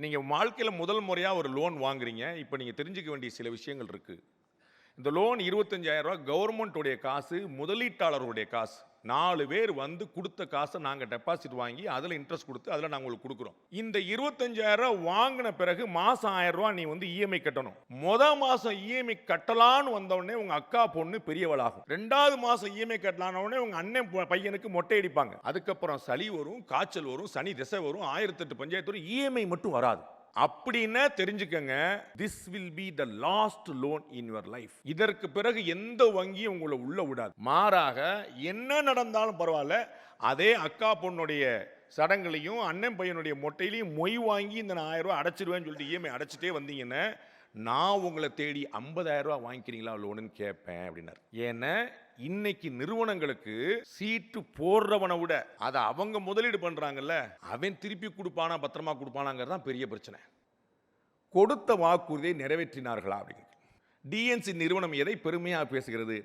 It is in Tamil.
நீங்க வாழ்க்கையில முதல் முறையா ஒரு லோன் வாங்குறீங்க. இப்ப நீங்க தெரிஞ்சுக்க வேண்டிய சில விஷயங்கள் இருக்கு. இந்த லோன் ரூ. 25,000 கவர்மெண்ட் உடைய காசு, முதலீட்டாளருடைய காசு. 4 பேர் வந்து குடுத்த காச நாங்க டெபாசிட் வாங்கி, அதுல இன்ட்ரெஸ்ட் குடுத்து, அதுல நாங்க உங்களுக்கு குடுக்குறோம். இந்த ரூ. 25,000 வாங்குன பிறகு மாசம் ரூ. 1,000 நீ வந்து இஎம்ஐ கட்டணும். மாசம் இஎம்ஐ கட்டலான்னு வந்த உடனே உங்க அக்கா பொண்ணு பெரியவளாகும். 2வது மாசம் இஎம்ஐ கட்டலான உடனே உங்க அண்ணன் பையனுக்கு மொட்டை அடிப்பாங்க. அதுக்கப்புறம் சளி வரும், காய்ச்சல் வரும், சனி திசை வரும், 1008 பஞ்சாயத்து வரும். இஎம்ஐ மட்டும் வராது. அப்படின்னா தெரிஞ்சுக்கங்க, this will be the last loan in your life. இதற்கு பிறகு எந்த வங்கியும் உங்களை உள்ள விடாது. மாறாக என்ன நடந்தாலும் பரவாயில்ல, அதே அக்கா பொண்ணுடைய சடங்குலையும் அண்ணன் பையனுடைய மொட்டையிலையும் மொய் வாங்கி இந்த 1000 ரூபாய் அடைச்சிருவேன்னு சொல்லிட்டு இஎம்ஐ அடைச்சிட்டே வந்தீங்கன்னா, நான் உங்களை தேடி 50,000 ரூபாய் வாங்கிக்கிறீங்களா லோனுன்னு கேட்பேன் அப்படின்னாரு. ஏன்னா இன்னைக்கு நிறுவனங்களுக்கு சீட்டு போடுறவனை விட அதை அவங்க முதலீடு பண்றாங்கல்ல, அவன் திருப்பி கொடுப்பானா பத்திரமா கொடுப்பானாங்கிறது தான் பெரிய பிரச்சனை. கொடுத்த வாக்குறுதியை நிறைவேற்றினார்களா அப்படிங்கிறது. டிஎன்சி நிறுவனம் எதை பெருமையாக பேசுகிறது?